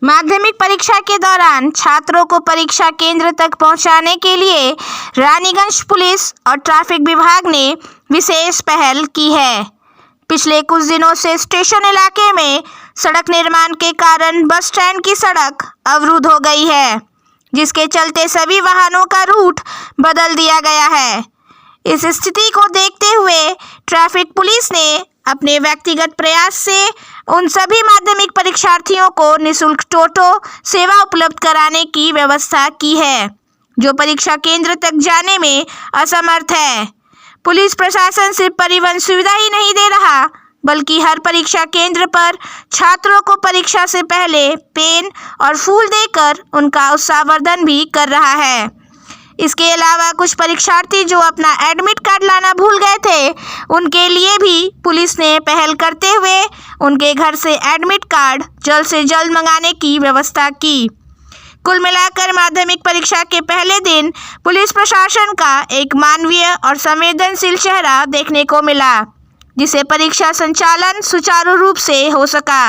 माध्यमिक परीक्षा के दौरान छात्रों को परीक्षा केंद्र तक पहुंचाने के लिए रानीगंज पुलिस और ट्रैफिक विभाग ने विशेष पहल की है। पिछले कुछ दिनों से स्टेशन इलाके में सड़क निर्माण के कारण बस स्टैंड की सड़क अवरुद्ध हो गई है, जिसके चलते सभी वाहनों का रूट बदल दिया गया है। इस स्थिति को देखते हुए ट्रैफिक पुलिस ने अपने व्यक्तिगत प्रयास से उन सभी माध्यमिक परीक्षार्थियों को निःशुल्क टोटो सेवा उपलब्ध कराने की व्यवस्था की है, जो परीक्षा केंद्र तक जाने में असमर्थ है। पुलिस प्रशासन सिर्फ परिवहन सुविधा ही नहीं दे रहा, बल्कि हर परीक्षा केंद्र पर छात्रों को परीक्षा से पहले पेन और फूल देकर उनका उत्साहवर्धन भी कर रहा है। इसके अलावा कुछ परीक्षार्थी जो अपना एडमिट कार्ड लाना भूल गए थे, उनके लिए भी पुलिस ने पहल करते हुए उनके घर से एडमिट कार्ड जल्द से जल्द मंगाने की व्यवस्था की। कुल मिलाकर माध्यमिक परीक्षा के पहले दिन पुलिस प्रशासन का एक मानवीय और संवेदनशील चेहरा देखने को मिला, जिसे परीक्षा संचालन सुचारू रूप से हो सका।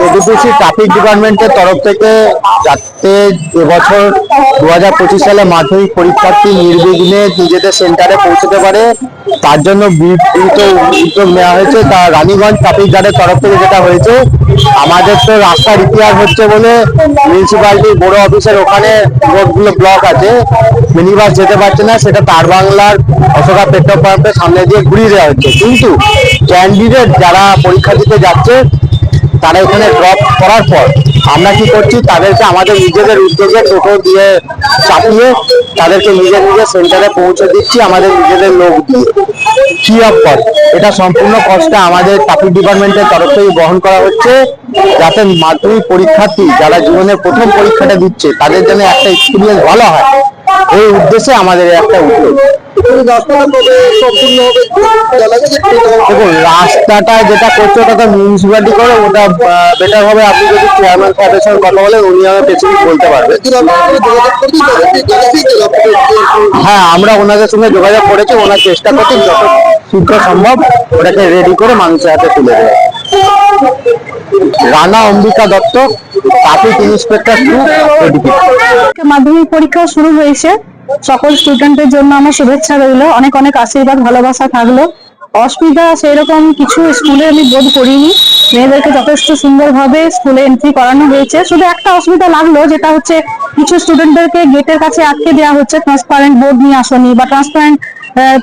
এডিসি ট্রাফিক ডিপার্টমেন্টের তরফ থেকে যাতে এবছর 2025 সালে মাধ্যমিক পরীক্ষার্থী নির্বিঘ্নে নিজেদের সেন্টারে পৌঁছতে পারে, তার জন্য বিস্তৃত উদ্যোগ নেওয়া হয়েছে। তা রানীগঞ্জ ট্রাফিক গার্ডের তরফ থেকে যেটা হয়েছে, আমাদের তো রাস্তার ইতিহাস হচ্ছে বলে মিউনিসিপ্যালিটির বড় অফিসের ওখানে রোডগুলো ব্লক আছে, মিনি বাস যেতে পারছে না, সেটা তার বাংলার অশোকা পেট্রোল পাম্পের সামনে দিয়ে ঘুরিয়ে দেওয়া হচ্ছে। কিন্তু ক্যান্ডিডেট যারা পরীক্ষা দিতে যাচ্ছে তারা এখানে ড্রপ করার পর আমরা কি করছি, তাদেরকে আমাদের নিজেদের উদ্যোগে টোটো দিয়ে চাপিয়ে তাদেরকে নিজের সেন্টারে পৌঁছে দিচ্ছি আমাদের নিজেদের লোক দিয়ে, ফ্রি অফ কস্ট। এটা সম্পূর্ণ কষ্টটা আমাদের ট্রাফিক ডিপার্টমেন্টের তরফ থেকে বহন করা হচ্ছে, যাতে মাধ্যমিক পরীক্ষার্থী যারা জীবনের প্রথম পরীক্ষাটা দিচ্ছে তাদের জন্য একটা এক্সপিরিয়েন্স ভালো হয়, এই উদ্দেশ্যে আমাদের একটা উদ্যোগ। দেখুন, রাস্তাটা যেটা করছে ওটা তো মিউনিসিপ্যালিটি করে, ওটা বেটার হবে আপনি যদি চেয়ারম্যান সাহেবের সঙ্গে কথা বলেন, উনি আমাকে স্পেসিফিক বলতে পারবেন। হ্যাঁ, আমরা ওনাদের সঙ্গে যোগাযোগ করেছি, ওনার চেষ্টা করছি যত শীঘ্র সম্ভব ওটাকে রেডি করে মানুষের হাতে তুলে দেয়। Rana Ambika Dutta, traffic inspector 2। মাধ্যমিক পরীক্ষা শুরু হয়েছে, সকল স্টুডেন্টের জন্য আমার শুভেচ্ছা রইলো, অনেক অনেক আশীর্বাদ ভালোবাসা থাকলো। অসুবিধা সেরকম কিছু স্কুলে আমি বোধ করিনি, মেয়েদেরকে যথেষ্ট সুন্দরভাবে স্কুলে এন্ট্রি করানো হয়েছে। শুধু একটা অসুবিধা লাগলো, যেটা হচ্ছে কিছু স্টুডেন্টদেরকে গেটের কাছে আটকে দেওয়া হচ্ছে, ট্রান্সপারেন্ট বোর্ড নিয়ে আসনি বা ট্রান্সপারেন্ট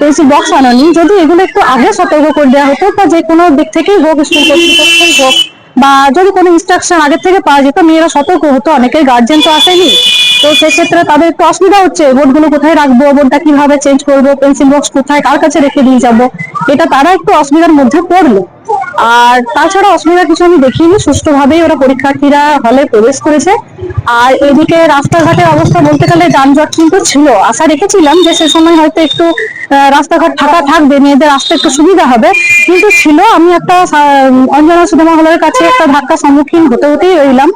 পেন্সিল বক্স আনোনি। যদি এগুলো একটু আগে সতর্ক করে দেওয়া হতো, বা যে কোনো দিক থেকেই হোক, স্কুল কর্তৃপক্ষই হোক, বা যদি কোনো ইনস্ট্রাকশন আগে থেকে পাওয়া যেত, মেয়েরা সতর্ক হতো। অনেকের গার্জেন তো আসেনি, তো সেক্ষেত্রে তাদের একটু অসুবিধা হচ্ছে, বোর্ডগুলো কোথায় রাখবো, বোর্ডটা কিভাবে চেঞ্জ করবো, পেন্সিল বক্স কোথায় কার কাছে রেখে দিয়ে যাবো, এটা তারা একটু অসুবিধার মধ্যে পড়লো। আর তাছাড়া অসুবিধা কিছু আমি দেখিনি, সুষ্ঠুভাবেই ওরা পরীক্ষার্থীরা হলে প্রবেশ করেছে। আর এদিকে রাস্তাঘাটের অবস্থা বলতে গেলে যানজট কিন্তু ছিল, আশা রেখেছিলাম যে সে সময় হয়তো একটু রাস্তাঘাট ফাঁকা থাকবে, মেয়েদের আসতে একটু সুবিধা হবে, কিন্তু ছিল। আমি একটা অঞ্জনা সিনেমা হলের কাছে একটা ধাক্কা সম্মুখীন হতেই রইলাম।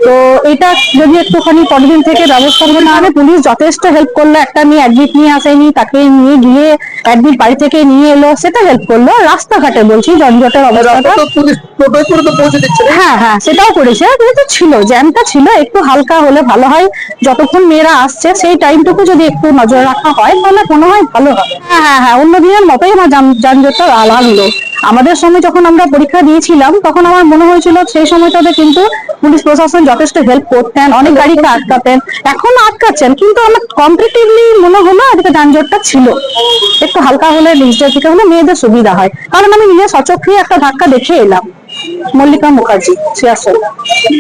তো এটা যদি একটুখানি পরের দিন থেকে ব্যবস্থা না হবে, পুলিশ যথেষ্ট হেল্প করলো। একটা মেয়ে অ্যাডমিট নিয়ে আসেনি, তাকে নিয়ে গিয়ে অ্যাডমিট বাড়ি থেকে নিয়ে এলো, সেটা হেল্প করলো। রাস্তাঘাটে বলছি যানজটের অবস্থাটা, হ্যাঁ হ্যাঁ সেটাও করেছে, কিন্তু ছিল জ্যামটা ছিল, একটু হালকা হলে ভালো হয়। যতক্ষণ মেয়েরা আসছে সেই টাইমটুকু যদি একটু নজর রাখা হয় তাহলে মনে হয় ভালো হবে। হ্যাঁ হ্যাঁ হ্যাঁ, অন্য দিনের মতোই আমার যানজটটা লাগলো। আমাদের সময় যখন আমরা পরীক্ষা দিয়েছিলাম, তখন আমার মনে হয়েছিল সেই সময়টাতে কিন্তু পুলিশ প্রশাসন যথেষ্ট হেল্প করতেন, অনেক গাড়িকে আটকাতেন, এখন আটকাচ্ছেন, কিন্তু আমার কম্পারেটিভলি মনে হলো আজকে যানজটটা ছিল। একটু হালকা হলে ডিজিটাল থেকে হলে মেয়েদের সুবিধা হয়, কারণ আমি নিজে সচক্ষে একটা ধাক্কা দেখে এলাম। মল্লিকা মুখার্জি, সিয়াসল।